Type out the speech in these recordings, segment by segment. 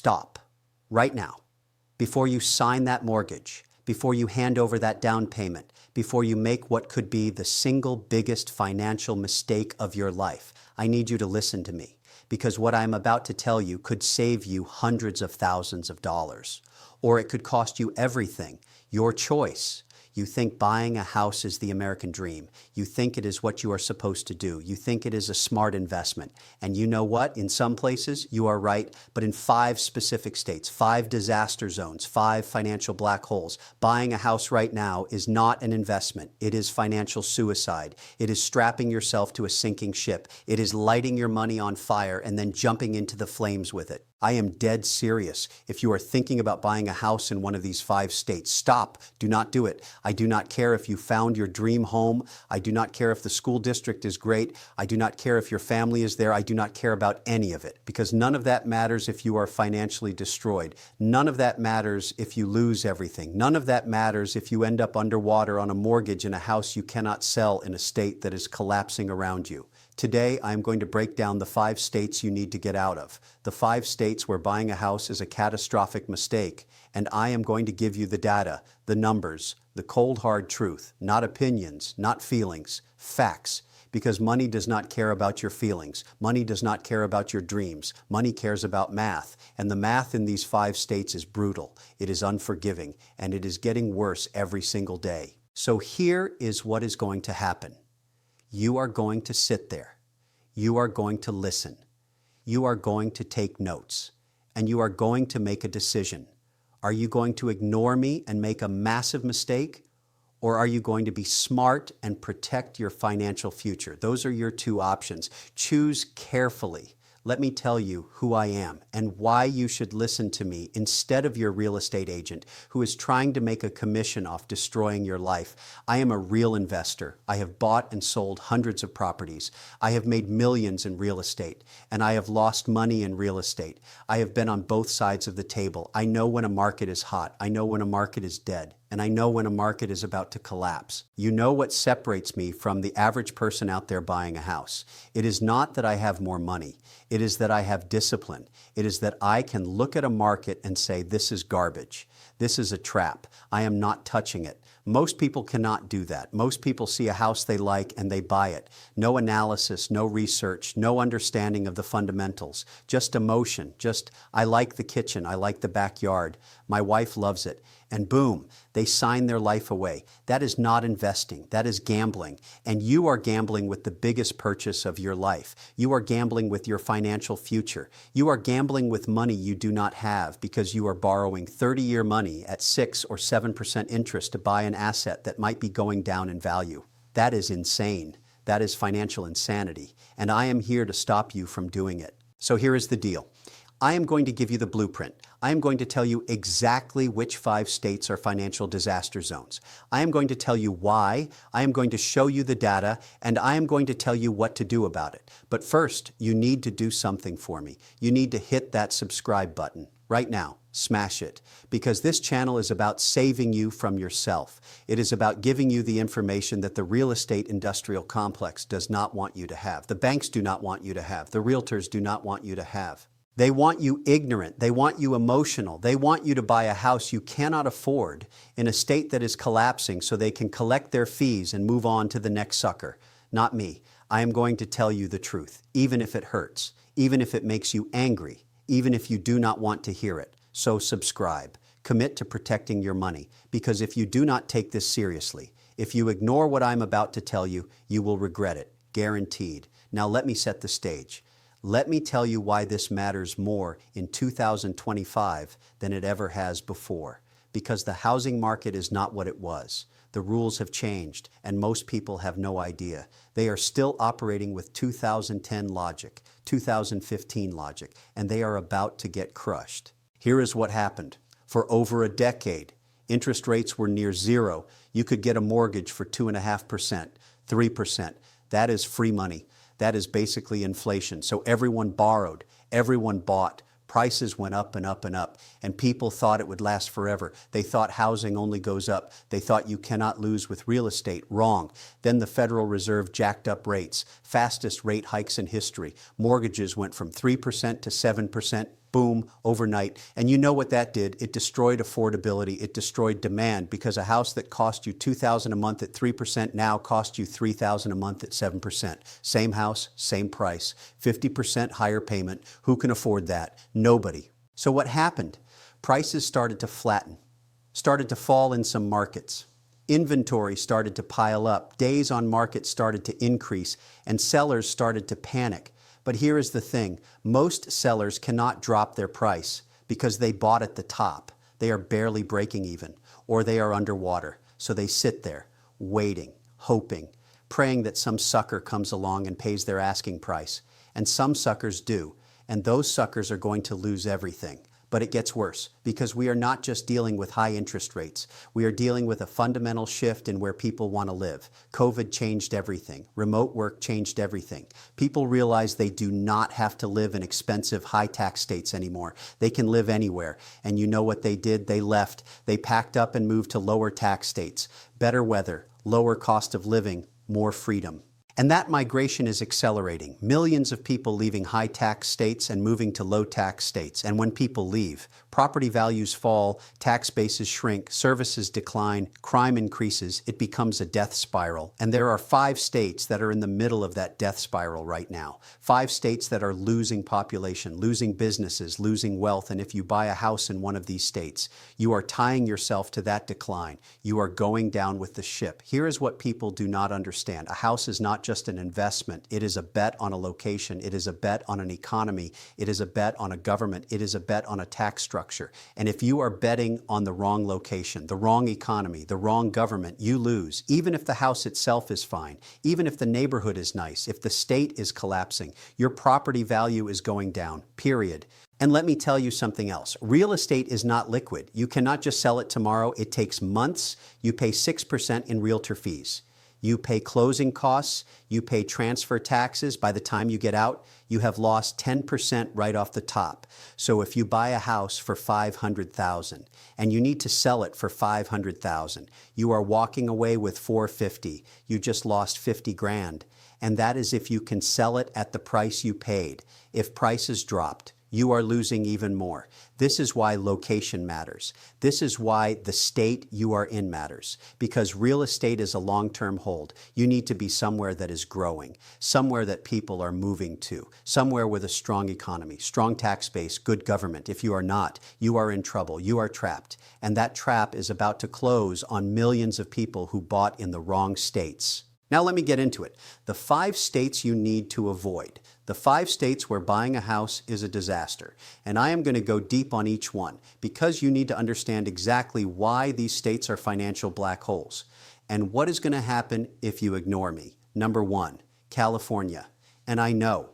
stop right now, before you sign that mortgage, before you hand over that down payment, before you make what could be the single biggest financial mistake of your life. I need you to listen to me, because what I'm about to tell you could save you hundreds of thousands of dollars, or it could cost you everything. Your choice. You think buying a house is the American dream. You think it is what you are supposed to do. You think it is a smart investment. And you know what? In some places, you are right. But in 5 specific states, 5 disaster zones, 5 financial black holes, buying a house right now is not an investment. It is financial suicide. It is strapping yourself to a sinking ship. It is lighting your money on fire and then jumping into the flames with it. I am dead serious. If you are thinking about buying a house in one of these 5 states, stop. Do not do it. I do not care if you found your dream home. I do not care if the school district is great. I do not care if your family is there. I do not care about any of it, because none of that matters if you are financially destroyed. None of that matters if you lose everything. None of that matters if you end up underwater on a mortgage in a house you cannot sell in a state that is collapsing around you. Today, I'm going to break down the 5 states you need to get out of, the 5 states where buying a house is a catastrophic mistake, and I am going to give you the data, the numbers, the cold hard truth, not opinions, not feelings, facts, because money does not care about your feelings. Money does not care about your dreams. Money cares about math, and the math in these 5 states is brutal. It is unforgiving, and it is getting worse every single day. So here is what is going to happen. You are going to sit there. You are going to listen. You are going to take notes. And you are going to make a decision. Are you going to ignore me and make a massive mistake? Or are you going to be smart and protect your financial future? Those are your 2 options. Choose carefully. Let me tell you who I am and why you should listen to me instead of your real estate agent who is trying to make a commission off destroying your life. I am a real investor. I have bought and sold hundreds of properties. I have made millions in real estate, and I have lost money in real estate. I have been on both sides of the table. I know when a market is hot. I know when a market is dead. And I know when a market is about to collapse. You know what separates me from the average person out there buying a house. It is not that I have more money. It is that I have discipline. It is that I can look at a market and say, this is garbage. This is a trap. I am not touching it. Most people cannot do that. Most people see a house they like and they buy it. No analysis, no research, no understanding of the fundamentals. Just emotion. Just, I like the kitchen. I like the backyard. My wife loves it. And boom, they sign their life away. That is not investing. That is gambling. And you are gambling with the biggest purchase of your life. You are gambling with your financial future. You are gambling with money you do not have because you are borrowing 30-year money at 6 or 7% interest to buy an asset that might be going down in value. That is insane. That is financial insanity. And I am here to stop you from doing it. So here is the deal. I am going to give you the blueprint. I am going to tell you exactly which 5 states are financial disaster zones. I am going to tell you why. I am going to show you the data, and I am going to tell you what to do about it. But first, you need to do something for me. You need to hit that subscribe button right now. Smash it, because this channel is about saving you from yourself. It is about giving you the information that the real estate industrial complex does not want you to have. The banks do not want you to have. The realtors do not want you to have. They want you ignorant. They want you emotional. They want you to buy a house you cannot afford in a state that is collapsing so they can collect their fees and move on to the next sucker. Not me. I am going to tell you the truth, even if it hurts, even if it makes you angry, even if you do not want to hear it. So subscribe. Commit to protecting your money, because if you do not take this seriously, if you ignore what I'm about to tell you, you will regret it. Guaranteed. Now let me set the stage. Let me tell you why this matters more in 2025 than it ever has before. Because the housing market is not what it was. The rules have changed, and most people have no idea. They are still operating with 2010 logic, 2015 logic, and they are about to get crushed. Here is what happened. For over a decade, interest rates were near zero. You could get a mortgage for 2.5%, 3%. That is free money. That is basically inflation. So everyone borrowed, everyone bought, prices went up and up and up, and people thought it would last forever. They thought housing only goes up. They thought you cannot lose with real estate. Wrong. Then the Federal Reserve jacked up rates, fastest rate hikes in history. Mortgages went from 3% to 7%. boom, overnight. And you know what that did? It destroyed affordability. It destroyed demand, because a house that cost you $2,000 a month at 3% now costs you $3,000 a month at 7%. Same house, same price, 50% higher payment. Who can afford that? Nobody. So what happened? Prices started to flatten, started to fall in some markets. Inventory started to pile up. Days on market started to increase, and sellers started to panic. But here is the thing. Most sellers cannot drop their price because they bought at the top. They are barely breaking even, or they are underwater. So they sit there, waiting, hoping, praying that some sucker comes along and pays their asking price. And some suckers do, and those suckers are going to lose everything. But it gets worse, because we are not just dealing with high interest rates. We are dealing with a fundamental shift in where people want to live. COVID changed everything. Remote work changed everything. People realize they do not have to live in expensive, high-tax states anymore. They can live anywhere. And you know what they did? They left. They packed up and moved to lower tax states. Better weather, lower cost of living, more freedom. And that migration is accelerating. Millions of people leaving high-tax states and moving to low-tax states. And when people leave, property values fall, tax bases shrink, services decline, crime increases. It becomes a death spiral. And there are 5 states that are in the middle of that death spiral right now. 5 states that are losing population, losing businesses, losing wealth. And if you buy a house in one of these states, you are tying yourself to that decline. You are going down with the ship. Here is what people do not understand. A house is not just an investment. It is a bet on a location. It is a bet on an economy. It is a bet on a government. It is a bet on a tax structure. And if you are betting on the wrong location, the wrong economy, the wrong government, you lose. Even if the house itself is fine, even if the neighborhood is nice, if the state is collapsing, your property value is going down, period. And let me tell you something else. Real estate is not liquid. You cannot just sell it tomorrow. It takes months. You pay 6% in realtor fees. You pay closing costs, you pay transfer taxes. By the time you get out, you have lost 10% right off the top. So if you buy a house for $500,000 and you need to sell it for $500,000, you are walking away with $450,000. You just lost 50 grand. And that is if you can sell it at the price you paid. If prices dropped, you are losing even more. This is why location matters. This is why the state you are in matters. Because real estate is a long-term hold. You need to be somewhere that is growing, somewhere that people are moving to, somewhere with a strong economy, strong tax base, good government. If you are not, you are in trouble. You are trapped. And that trap is about to close on millions of people who bought in the wrong states. Now let me get into it. The 5 states you need to avoid. The 5 states where buying a house is a disaster. And I am going to go deep on each one because you need to understand exactly why these states are financial black holes and what is going to happen if you ignore me. Number 1, California. And I know,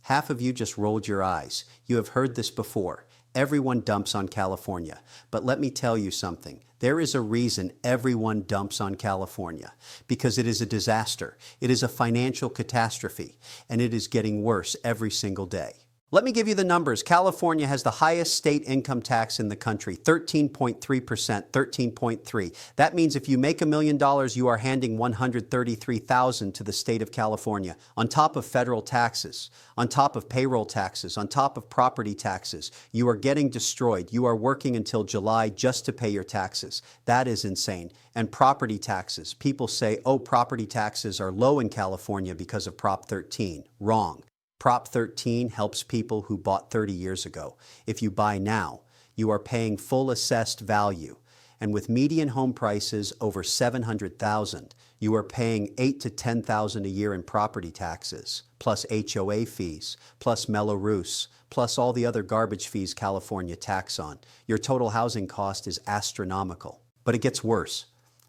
half of you just rolled your eyes. You have heard this before. Everyone dumps on California. But let me tell you something. There is a reason everyone dumps on California, because it is a disaster. It is a financial catastrophe, and it is getting worse every single day. Let me give you the numbers. California has the highest state income tax in the country, 13.3%, 13.3. That means if you make $1 million, you are handing $133,000 to the state of California, on top of federal taxes, on top of payroll taxes, on top of property taxes. You are getting destroyed. You are working until July just to pay your taxes. That is insane. And property taxes. People say, oh, property taxes are low in California because of Prop 13. Wrong. Prop 13 helps people who bought 30 years ago. If you buy now, you are paying full assessed value. And with median home prices over $700,000, you are paying $8,000 to $10,000 a year in property taxes, plus HOA fees, plus Mello-Roos, plus all the other garbage fees California tax on. Your total housing cost is astronomical. But it gets worse.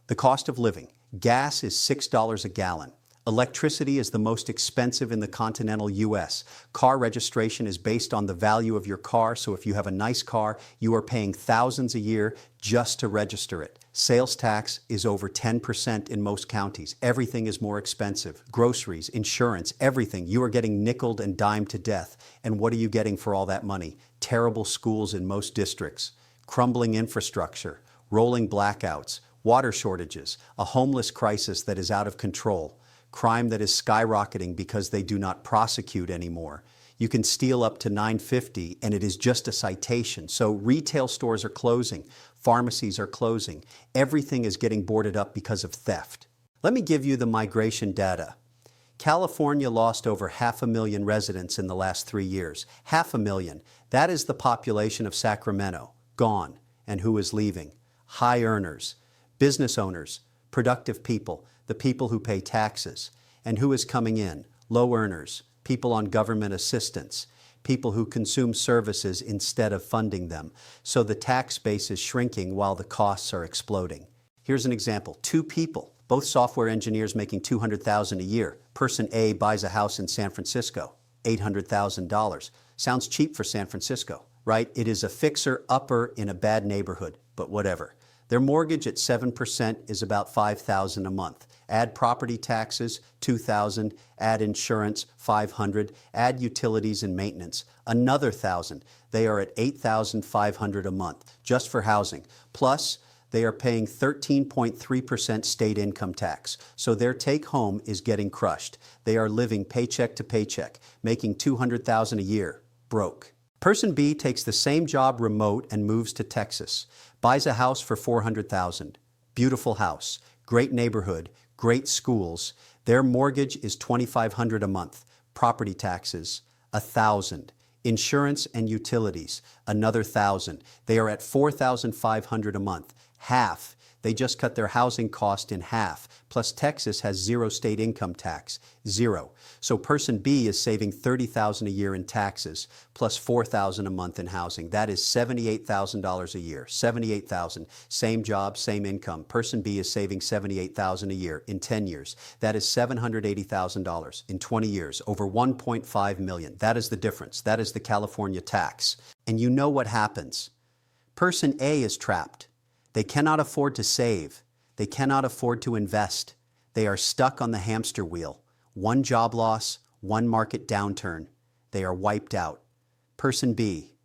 The cost of living. Gas is $6 a gallon. Electricity is the most expensive in the continental U.S. Car registration is based on the value of your car, so if you have a nice car, you are paying thousands a year just to register it. Sales tax is over 10% in most counties. Everything is more expensive. Groceries, insurance, everything. You are getting nickeled and dimed to death. And what are you getting for all that money? Terrible schools in most districts, crumbling infrastructure, rolling blackouts, water shortages, a homeless crisis that is out of control. Crime that is skyrocketing because they do not prosecute anymore. You can steal up to $9.50 and it is just a citation. So retail stores are closing, pharmacies are closing. Everything is getting boarded up because of theft. Let me give you the migration data. California lost over 500,000 residents in the last 3 years. 500,000. That is the population of Sacramento. Gone. And who is leaving? High earners, business owners, productive people, the people who pay taxes. And who is coming in? Low earners, people on government assistance, people who consume services instead of funding them. So the tax base is shrinking while the costs are exploding. Here's an example. 2 people, both software engineers making $200,000 a year. Person A buys a house in San Francisco, $800,000. Sounds cheap for San Francisco, right? It is a fixer-upper in a bad neighborhood, but whatever. Their mortgage at 7% is about $5,000 a month. Add property taxes, $2,000. Add insurance, $500. Add utilities and maintenance, another $1,000. They are at $8,500 a month just for housing. Plus, they are paying 13.3% state income tax. So their take home is getting crushed. They are living paycheck to paycheck, making $200,000 a year, broke. Person B takes the same job remote and moves to Texas, buys a house for $400,000. Beautiful house, great neighborhood, great schools. Their mortgage is $2,500 a month. Property taxes, $1,000. Insurance and utilities, another $1,000. They are at $4,500 a month. Half. They just cut their housing cost in half. Plus Texas has 0 state income tax. 0. So person B is saving $30,000 a year in taxes, plus $4,000 a month in housing. That is $78,000 a year. $78,000. Same job, same income. Person B is saving $78,000 a year in 10 years. That is $780,000 in 20 years, over $1.5 million. That is the difference. That is the California tax. And you know what happens. Person A is trapped. They cannot afford to save. They cannot afford to invest. They are stuck on the hamster wheel. One job loss, one market downturn. They are wiped out. Person B,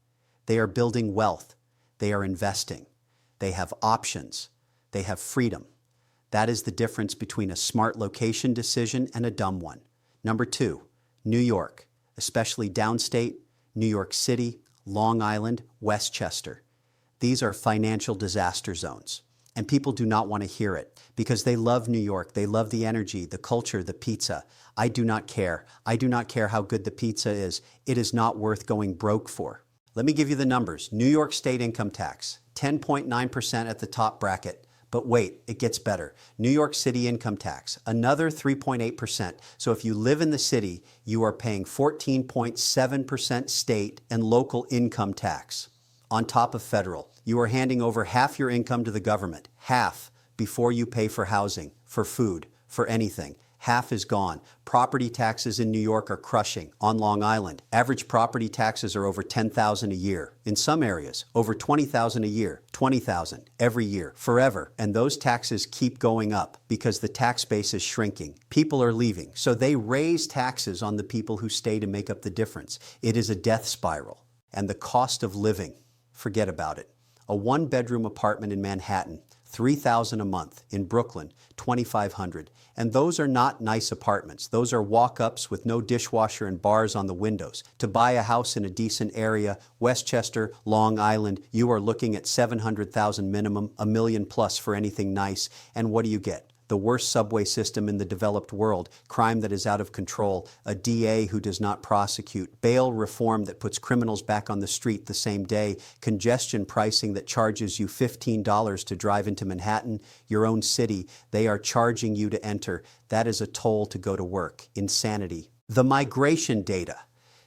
they are building wealth. They are investing. They have options. They have freedom. That is the difference between a smart location decision and a dumb one. Number 2, New York, especially downstate, New York City, Long Island, Westchester. These are financial disaster zones. And people do not want to hear it because they love New York. They love the energy, the culture, the pizza. I do not care. I do not care how good the pizza is. It is not worth going broke for. Let me give you the numbers. New York state income tax, 10.9% at the top bracket. But wait, it gets better. New York City income tax, another 3.8%. So if you live in the city, you are paying 14.7% state and local income tax on top of federal. You are handing over half your income to the government, half, before you pay for housing, for food, for anything. Half is gone. Property taxes in New York are crushing. On Long Island, average property taxes are over $10,000 a year. In some areas, over $20,000 a year, $20,000 every year, forever. And those taxes keep going up because the tax base is shrinking. People are leaving, so they raise taxes on the people who stay to make up the difference. It is a death spiral. And the cost of living, forget about it. A 1-bedroom apartment in Manhattan, $3,000 a month. In Brooklyn, $2,500. And those are not nice apartments. Those are walk-ups with no dishwasher and bars on the windows. To buy a house in a decent area, Westchester, Long Island, you are looking at $700,000 minimum, $1 million plus for anything nice. And what do you get? The worst subway system in the developed world, crime that is out of control, a DA who does not prosecute, bail reform that puts criminals back on the street the same day, congestion pricing that charges you $15 to drive into Manhattan, your own city. They are charging you to enter. That is a toll to go to work. Insanity. The migration data.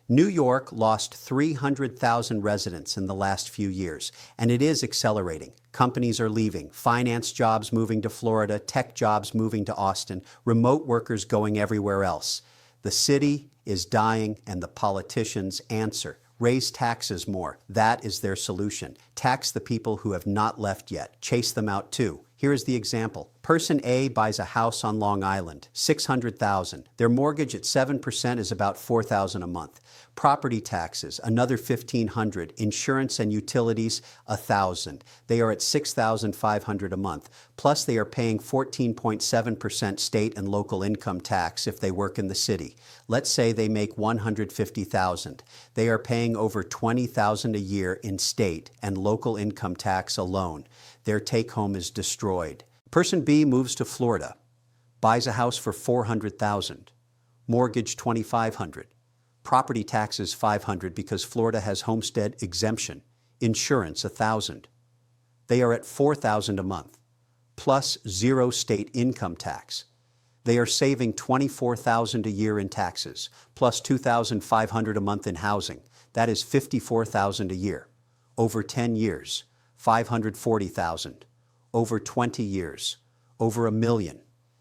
New York lost 300,000 residents in the last few years, and it is accelerating. Companies are leaving, finance jobs moving to Florida, tech jobs moving to Austin, remote workers going everywhere else. The city is dying, and the politicians answer. Raise taxes more. That is their solution. Tax the people who have not left yet. Chase them out too. Here is the example. Person A buys a house on Long Island, $600,000. Their mortgage at 7% is about $4,000 a month. Property taxes, another $1,500. Insurance and utilities, $1,000. They are at $6,500 a month. Plus, they are paying 14.7% state and local income tax if they work in the city. Let's say they make $150,000. They are paying over $20,000 a year in state and local income tax alone. Their take-home is destroyed. Person B moves to Florida, buys a house for $400,000, mortgage $2,500, property taxes $500 because Florida has homestead exemption, insurance $1,000. They are at $4,000 a month, plus zero state income tax. They are saving $24,000 a year in taxes, plus $2,500 a month in housing. That is $54,000 a year. Over 10 years, $540,000. Over 20 years, over $1 million.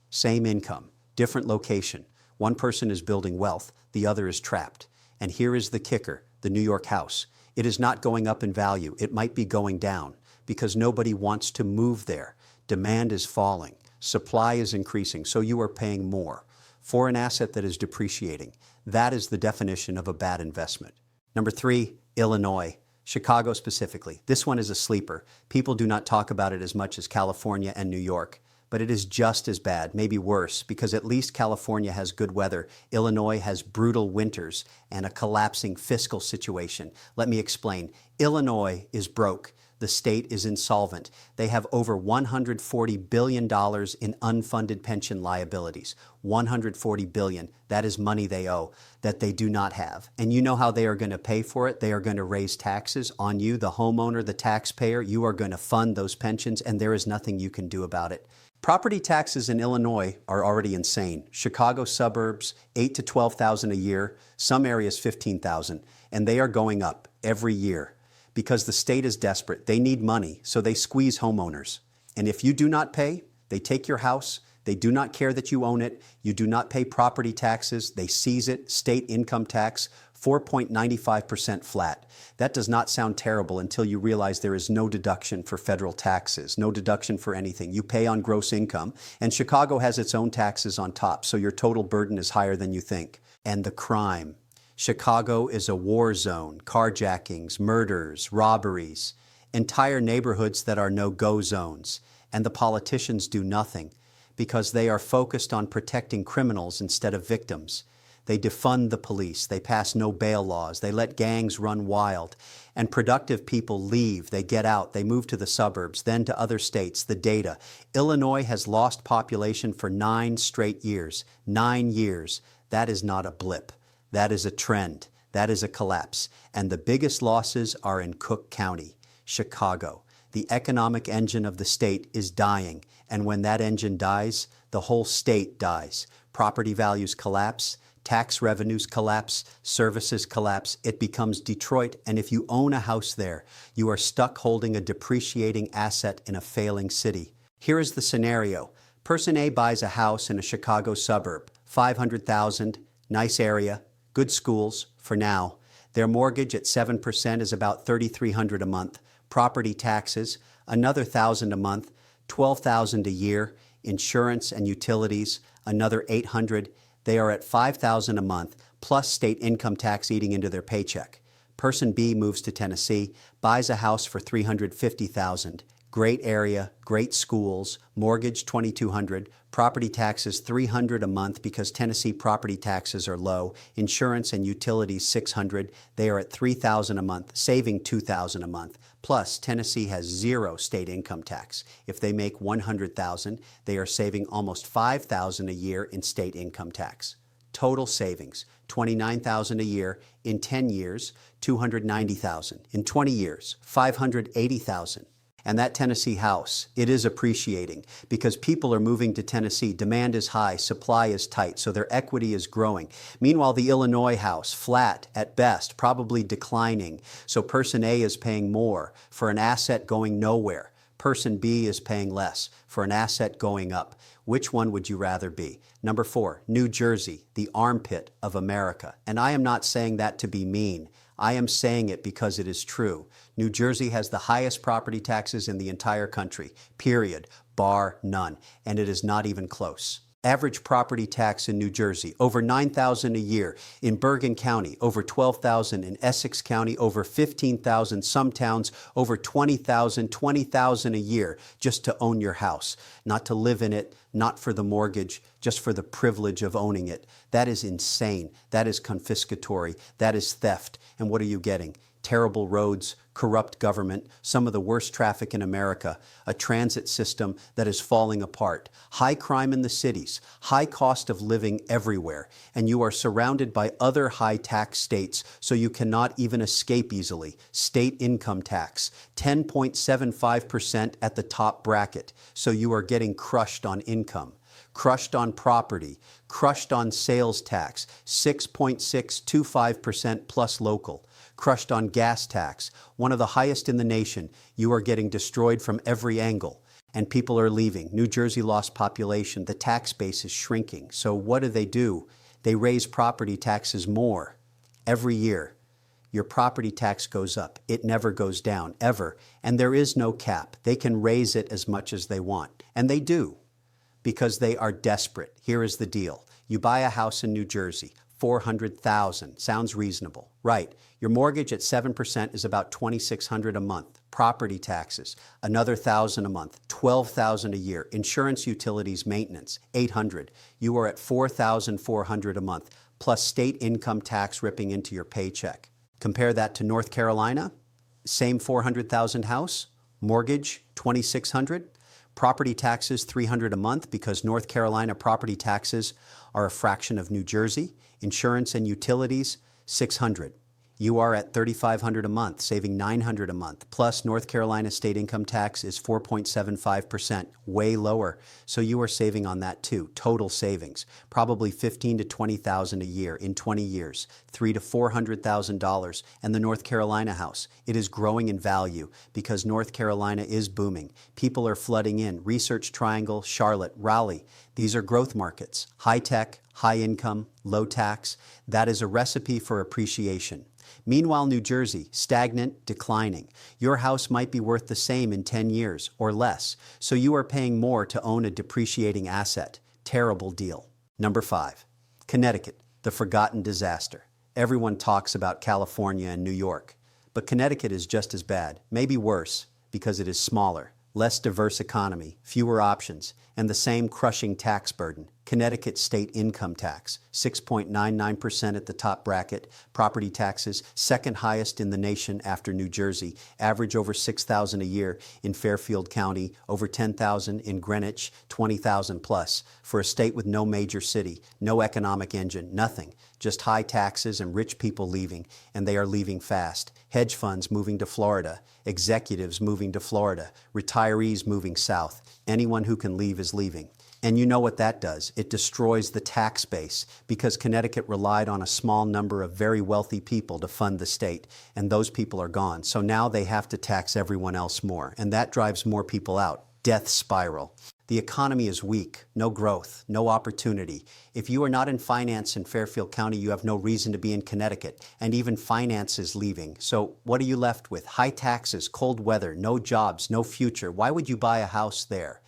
Same income, different location. One person is building wealth, the other is trapped. And here is the kicker, the New York house. It is not going up in value. It might be going down because nobody wants to move there. Demand is falling. Supply is increasing, so you are paying more for an asset that is depreciating. That is the definition of a bad investment. Number 3, Illinois. Chicago specifically. This one is a sleeper. People do not talk about it as much as California and New York, but it is just as bad, maybe worse, because at least California has good weather. Illinois has brutal winters and a collapsing fiscal situation. Let me explain. Illinois is broke. The state is insolvent. They have over $140 billion in unfunded pension liabilities. $140 billion. That is money they owe that they do not have. And you know how they are going to pay for it? They are going to raise taxes on you, the homeowner, the taxpayer. You are going to fund those pensions, and there is nothing you can do about it. Property taxes in Illinois are already insane. Chicago suburbs, $8,000 to $12,000 a year. Some areas, $15,000. And they are going up every year. Because the state is desperate. They need money, so they squeeze homeowners. And if you do not pay, they take your house. They do not care that you own it. You do not pay property taxes. They seize it. State income tax, 4.95% flat. That does not sound terrible until you realize there is no deduction for federal taxes, no deduction for anything. You pay on gross income, and Chicago has its own taxes on top, so your total burden is higher than you think. And the crime. Chicago is a war zone, carjackings, murders, robberies, entire neighborhoods that are no-go zones. And the politicians do nothing because they are focused on protecting criminals instead of victims. They defund the police, they pass no-bail laws, they let gangs run wild, and productive people leave, they get out, they move to the suburbs, then to other states. The data. Illinois has lost population for 9 straight years. 9 years. That is not a blip. That is a trend. That is a collapse. And the biggest losses are in Cook County, Chicago. The economic engine of the state is dying. And when that engine dies, the whole state dies. Property values collapse, tax revenues collapse, services collapse. It becomes Detroit. And if you own a house there, you are stuck holding a depreciating asset in a failing city. Here is the scenario. Person A buys a house in a Chicago suburb, $500,000, nice area, good schools, for now. Their mortgage at 7% is about $3,300 a month. Property taxes, another $1,000 a month, $12,000 a year. Insurance and utilities, another $800. They are at $5,000 a month, plus state income tax eating into their paycheck. Person B moves to Tennessee, buys a house for $350,000. Great area, great schools, mortgage $2,200, property taxes $300 a month because Tennessee property taxes are low, insurance and utilities $600. They are at $3,000 a month, saving $2,000 a month. Plus, Tennessee has zero state income tax. If they make $100,000, they are saving almost $5,000 a year in state income tax. Total savings, $29,000 a year. In 10 years, $290,000. In 20 years, $580,000. And that Tennessee house, it is appreciating because people are moving to Tennessee. Demand is high, supply is tight, so their equity is growing. Meanwhile, the Illinois house, flat at best, probably declining. So person A is paying more for an asset going nowhere. Person B is paying less for an asset going up. Which one would you rather be? Number 4, New Jersey, the armpit of America. And I am not saying that to be mean. I am saying it because it is true. New Jersey has the highest property taxes in the entire country, period. bar none, and it is not even close. Average property tax in New Jersey, over $9,000 a year. In Bergen County, over $12,000. In Essex County, over $15,000. Some towns, over $20,000 a year just to own your house. Not to live in it, not for the mortgage, just for the privilege of owning it. That is insane. That is confiscatory. That is theft. And what are you getting? Terrible roads, corrupt government, some of the worst traffic in America, a transit system that is falling apart, high crime in the cities, high cost of living everywhere, and you are surrounded by other high tax states, so you cannot even escape easily. State income tax, 10.75% at the top bracket, so you are getting crushed on income. Crushed on property, crushed on sales tax, 6.625% plus local. Crushed on gas tax, one of the highest in the nation. You are getting destroyed from every angle, and people are leaving. New Jersey lost population. The tax base is shrinking. So what do? They raise property taxes more every year. Your property tax goes up. It never goes down, ever. And there is no cap. They can raise it as much as they want. And they do, because they are desperate. Here is the deal. You buy a house in New Jersey, $400,000. Sounds reasonable. Right. Your mortgage at 7% is about $2,600 a month. Property taxes, another $1,000 a month, $12,000 a year. Insurance, utilities, maintenance, $800. You are at $4,400 a month, plus state income tax ripping into your paycheck. Compare that to North Carolina, same $400,000 house, mortgage, $2,600. Property taxes, $300 a month, because North Carolina property taxes are a fraction of New Jersey. Insurance and utilities, $600. You are at $3,500 a month, saving $900 a month. Plus, North Carolina state income tax is 4.75%, way lower. So you are saving on that too. Total savings, probably $15,000 to $20,000 a year in 20 years, $300,000 to $400,000. And the North Carolina house, it is growing in value because North Carolina is booming. People are flooding in. Research Triangle, Charlotte, Raleigh. These are growth markets. High tech, high income, low tax. That is a recipe for appreciation. Meanwhile, New Jersey, stagnant, declining. Your house might be worth the same in 10 years or less, so you are paying more to own a depreciating asset. Terrible deal. Number 5, Connecticut, the forgotten disaster. Everyone talks about California and New York, but Connecticut is just as bad, maybe worse, because it is smaller, less diverse economy, fewer options, and the same crushing tax burden. Connecticut state income tax, 6.99% at the top bracket. Property taxes, second highest in the nation after New Jersey. Average over $6,000 a year in Fairfield County, over $10,000 in Greenwich, $20,000 plus. For a state with no major city, no economic engine, nothing. Just high taxes and rich people leaving, and they are leaving fast. Hedge funds moving to Florida, executives moving to Florida, retirees moving south. Anyone who can leave is leaving. And you know what that does? It destroys the tax base, because Connecticut relied on a small number of very wealthy people to fund the state, and those people are gone. So now they have to tax everyone else more, and that drives more people out. Death spiral. The economy is weak, no growth, no opportunity. If you are not in finance in Fairfield County, you have no reason to be in Connecticut, and even finance is leaving. So what are you left with? High taxes, cold weather, no jobs, no future. Why would you buy a house there?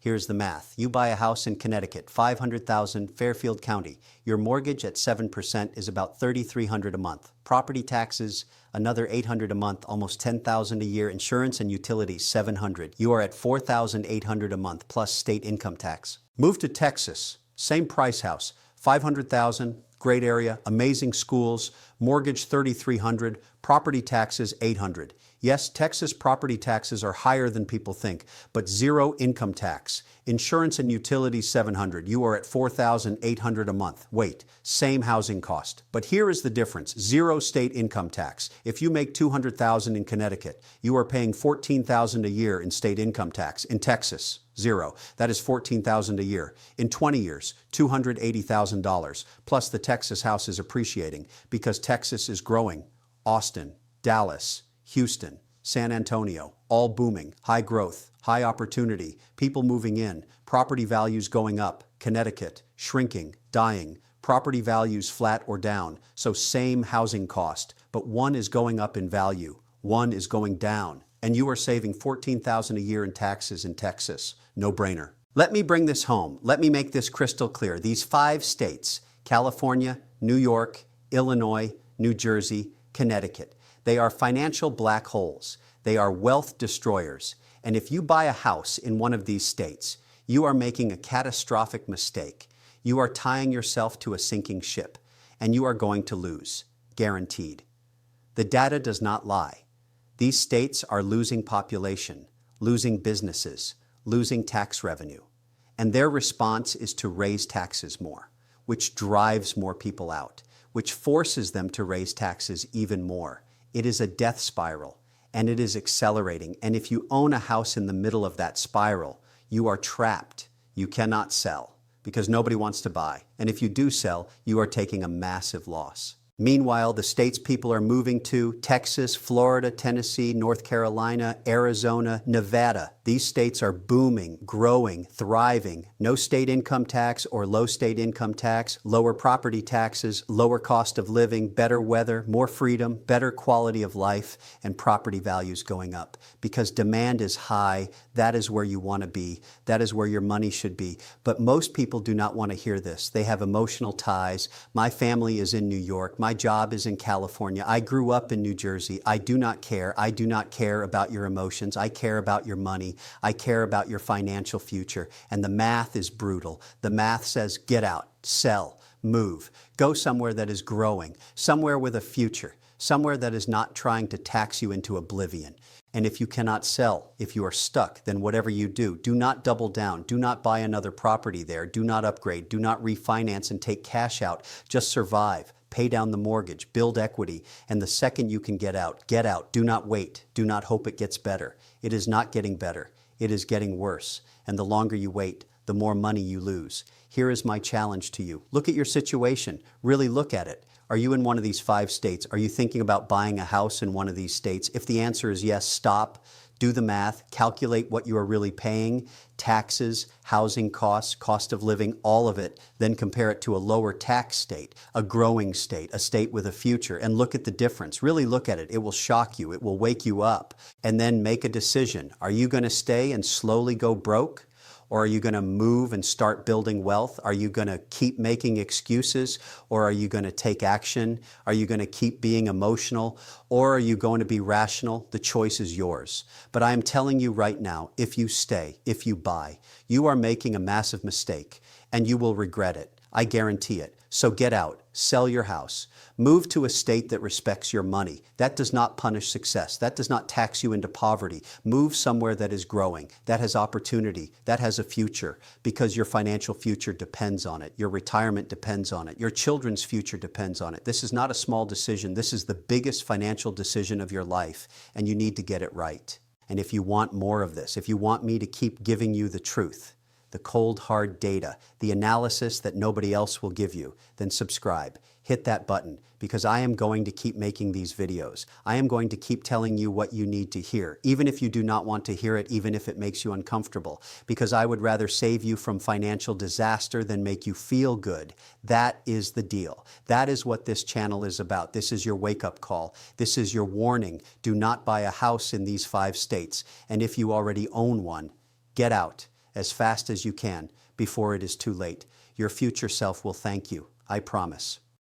Here's the math. You buy a house in Connecticut, $500,000, Fairfield County. Your mortgage at 7% is about $3,300 a month. Property taxes, another $800 a month, almost $10,000 a year. Insurance and utilities, $700. You are at $4,800 a month, plus state income tax. Move to Texas, same price house, $500,000, great area, amazing schools, mortgage $3,300, property taxes $800. Yes, Texas property taxes are higher than people think, but zero income tax. Insurance and utilities $700. You are at $4,800 a month. Wait, same housing cost. But here is the difference. Zero state income tax. If you make $200,000 in Connecticut, you are paying $14,000 a year in state income tax. In Texas, zero. That is $14,000 a year. In 20 years, $280,000. Plus the Texas house is appreciating because Texas is growing. Austin, Dallas, Houston, San Antonio, all booming, high growth, high opportunity, people moving in, property values going up. Connecticut, shrinking, dying, property values flat or down, so same housing cost, but one is going up in value, one is going down. and you are saving $14,000 a year in taxes in Texas. No brainer. Let me bring this home. Let me make this crystal clear. These 5 states, California, New York, Illinois, New Jersey, Connecticut, they are financial black holes. They are wealth destroyers. And if you buy a house in one of these states, you are making a catastrophic mistake. You are tying yourself to a sinking ship, and you are going to lose, guaranteed. The data does not lie. These states are losing population, losing businesses, losing tax revenue. And their response is to raise taxes more, which drives more people out, which forces them to raise taxes even more. It is a death spiral, and it is accelerating. And if you own a house in the middle of that spiral, you are trapped. You cannot sell because nobody wants to buy. And if you do sell, you are taking a massive loss. Meanwhile, the states people are moving to, Texas, Florida, Tennessee, North Carolina, Arizona, Nevada. These states are booming, growing, thriving. No state income tax or low state income tax, lower property taxes, lower cost of living, better weather, more freedom, better quality of life, and property values going up. Because demand is high, that is where you want to be. That is where your money should be. But most people do not want to hear this. They have emotional ties. My family is in New York. My job is in California. I grew up in New Jersey. I do not care. I do not care about your emotions. I care about your money. I care about your financial future. And the math is brutal. The math says get out, sell, move, go somewhere that is growing, somewhere with a future, somewhere that is not trying to tax you into oblivion. And if you cannot sell, if you are stuck, then whatever you do, do not double down. Do not buy another property there. Do not upgrade. Do not refinance and take cash out. Just survive. Pay down the mortgage, build equity, and the second you can get out, get out. Do not wait. Do not hope it gets better. It is not getting better. It is getting worse. And the longer you wait, the more money you lose. Here is my challenge to you. Look at your situation. Really look at it. Are you in one of these 5 states? Are you thinking about buying a house in one of these states? If the answer is yes, stop. Do the math, calculate what you are really paying, taxes, housing costs, cost of living, all of it, then compare it to a lower tax state, a growing state, a state with a future, and look at the difference. Really look at it. It will shock you. It will wake you up. And then make a decision. Are you going to stay and slowly go broke? Or are you going to move and start building wealth? Are you going to keep making excuses? Or are you going to take action? Are you going to keep being emotional? Or are you going to be rational? The choice is yours. But I am telling you right now, if you stay, if you buy, you are making a massive mistake and you will regret it. I guarantee it. So get out, sell your house, move to a state that respects your money. That does not punish success. That does not tax you into poverty. Move somewhere that is growing, that has opportunity, that has a future, because your financial future depends on it. Your retirement depends on it. Your children's future depends on it. This is not a small decision. This is the biggest financial decision of your life, and you need to get it right. And if you want more of this, if you want me to keep giving you the truth, the cold, hard data, the analysis that nobody else will give you, then subscribe. Hit that button, because I am going to keep making these videos. I am going to keep telling you what you need to hear, even if you do not want to hear it, even if it makes you uncomfortable, because I would rather save you from financial disaster than make you feel good. That is the deal. That is what this channel is about. This is your wake-up call. This is your warning. Do not buy a house in these 5 states. And if you already own one, get out as fast as you can before it is too late. Your future self will thank you. I promise.